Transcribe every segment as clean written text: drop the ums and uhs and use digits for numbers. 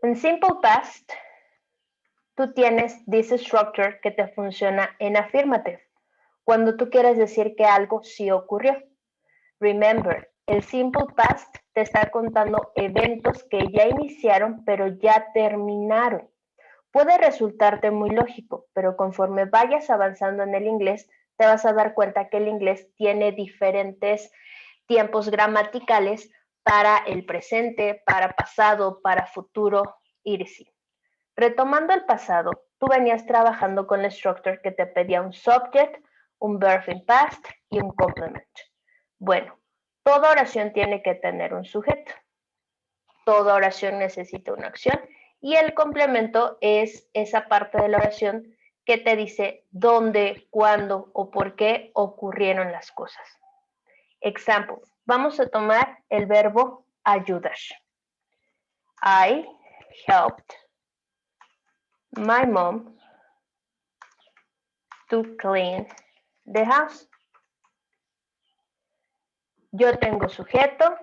En Simple Past, tú tienes this structure que te funciona en affirmative, cuando tú quieres decir que algo sí ocurrió. Remember, el Simple Past te está contando eventos que ya iniciaron pero ya terminaron. Puede resultarte muy lógico, pero conforme vayas avanzando en el inglés, te vas a dar cuenta que el inglés tiene diferentes tiempos gramaticales para el presente, para pasado, para futuro, etc. Retomando el pasado, tú venías trabajando con la structure que te pedía un subject, un verb in past y un complement. Bueno, toda oración tiene que tener un sujeto. Toda oración necesita una acción y el complemento es esa parte de la oración que te dice dónde, cuándo o por qué ocurrieron las cosas. Example, vamos a tomar el verbo ayudar. I helped my mom to clean the house. Yo tengo sujeto,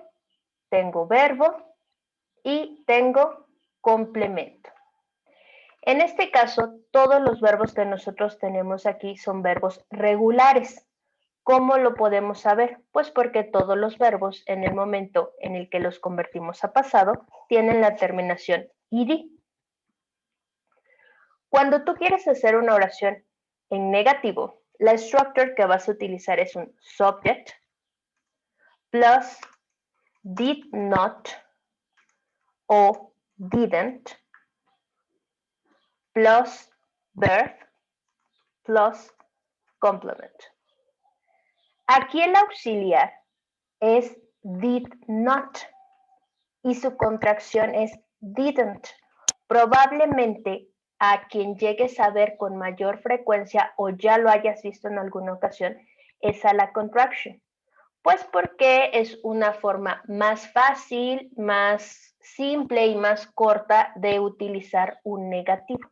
tengo verbo y tengo complemento. En este caso, todos los verbos que nosotros tenemos aquí son verbos regulares. ¿Cómo lo podemos saber? Pues porque todos los verbos, en el momento en el que los convertimos a pasado, tienen la terminación ed. Cuando tú quieres hacer una oración en negativo, la structure que vas a utilizar es un subject plus did not o didn't plus verb plus complement. Aquí el auxiliar es did not y su contracción es didn't. Probablemente a quien llegues a ver con mayor frecuencia o ya lo hayas visto en alguna ocasión es a la contraction. Pues porque es una forma más fácil, más simple y más corta de utilizar un negativo.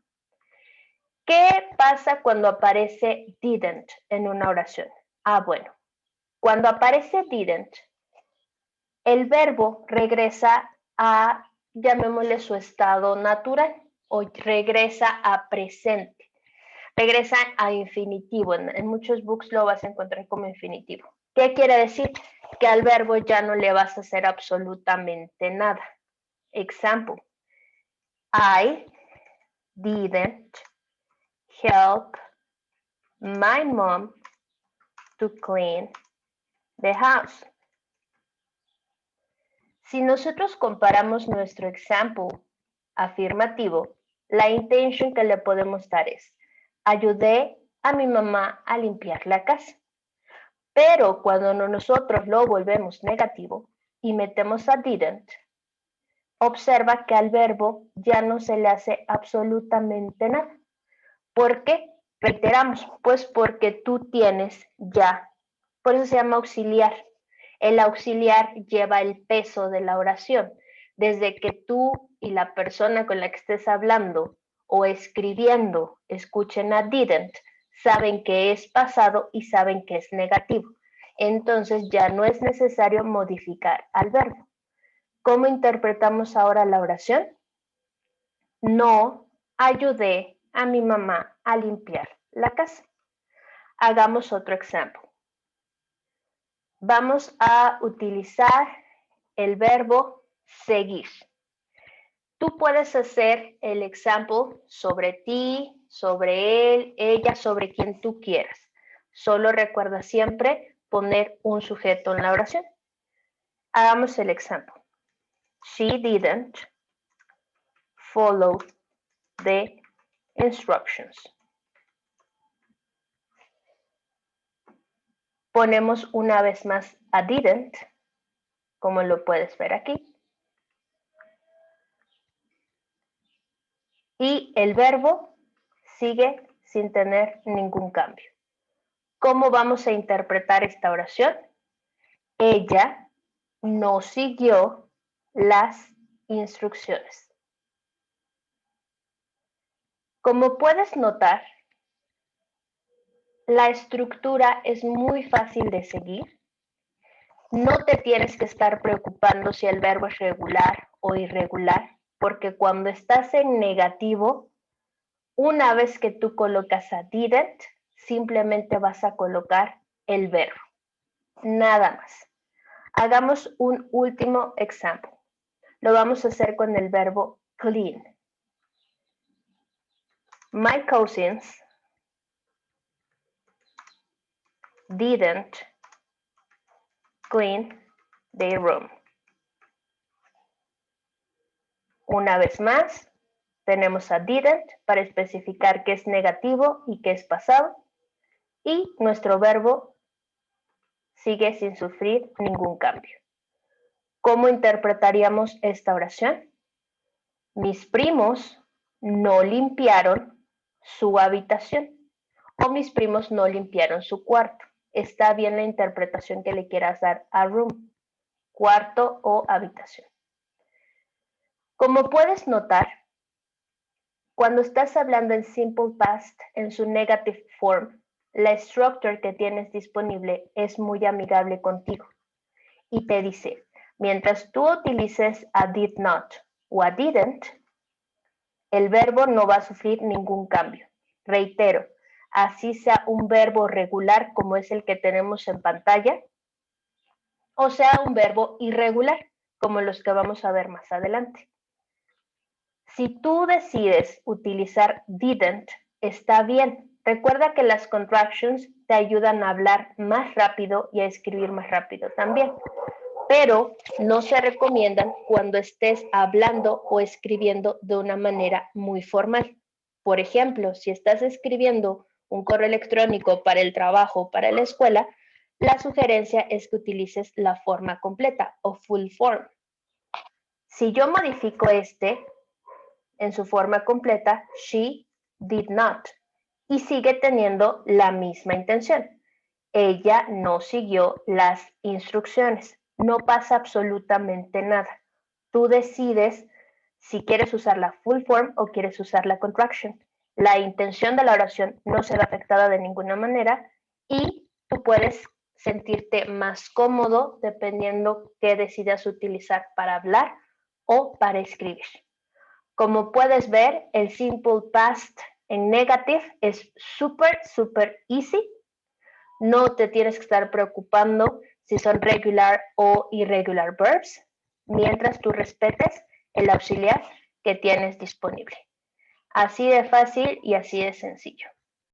¿Qué pasa cuando aparece didn't en una oración? Bueno, cuando aparece didn't, el verbo regresa a, llamémosle su estado natural, o regresa a presente. Regresa a infinitivo. En muchos books lo vas a encontrar como infinitivo. ¿Qué quiere decir? Que al verbo ya no le vas a hacer absolutamente nada. Example. I didn't help my mom to clean the house. Si nosotros comparamos nuestro example afirmativo, la intention que le podemos dar es, ayudé a mi mamá a limpiar la casa. Pero cuando nosotros lo volvemos negativo y metemos a didn't, observa que al verbo ya no se le hace absolutamente nada. ¿Por qué? Reiteramos, pues porque tú tienes ya, por eso se llama auxiliar. El auxiliar lleva el peso de la oración. Desde que tú y la persona con la que estés hablando o escribiendo escuchen a didn't, saben que es pasado y saben que es negativo. Entonces ya no es necesario modificar al verbo. ¿Cómo interpretamos ahora la oración? No ayudé a mi mamá a limpiar la casa. Hagamos otro ejemplo. Vamos a utilizar el verbo seguir. Tú puedes hacer el example sobre ti, sobre él, ella, sobre quien tú quieras. Solo recuerda siempre poner un sujeto en la oración. Hagamos el ejemplo. She didn't follow the instructions. Ponemos una vez más a didn't, como lo puedes ver aquí. Y el verbo sigue sin tener ningún cambio. ¿Cómo vamos a interpretar esta oración? Ella no siguió las instrucciones. Como puedes notar, la estructura es muy fácil de seguir. No te tienes que estar preocupando si el verbo es regular o irregular. porque cuando estás en negativo, una vez que tú colocas a didn't, simplemente vas a colocar el verbo. Nada más. Hagamos un último ejemplo. Lo vamos a hacer con el verbo clean. My cousins didn't clean their room. Una vez más, tenemos a didn't para especificar que es negativo y que es pasado. Y nuestro verbo sigue sin sufrir ningún cambio. ¿Cómo interpretaríamos esta oración? Mis primos no limpiaron su habitación o mis primos no limpiaron su cuarto. Está bien la interpretación que le quieras dar a room, cuarto o habitación. Como puedes notar, cuando estás hablando en simple past en su negative form, la structure que tienes disponible es muy amigable contigo y te dice, mientras tú utilices a did not o a didn't, el verbo no va a sufrir ningún cambio. Reitero, así sea un verbo regular como es el que tenemos en pantalla, o sea un verbo irregular como los que vamos a ver más adelante. Si tú decides utilizar didn't, está bien. Recuerda que las contractions te ayudan a hablar más rápido y a escribir más rápido también, pero no se recomiendan cuando estés hablando o escribiendo de una manera muy formal. Por ejemplo, si estás escribiendo un correo electrónico para el trabajo o para la escuela, la sugerencia es que utilices la forma completa o full form. Si yo modifico en su forma completa, she did not, y sigue teniendo la misma intención. Ella no siguió las instrucciones. No pasa absolutamente nada. Tú decides si quieres usar la full form o quieres usar la contraction. La intención de la oración no se ve afectada de ninguna manera y tú puedes sentirte más cómodo dependiendo qué decidas utilizar para hablar o para escribir. Como puedes ver, el simple past en negative es súper easy. No te tienes que estar preocupando si son regular o irregular verbs, mientras tú respetes el auxiliar que tienes disponible. Así de fácil y así de sencillo.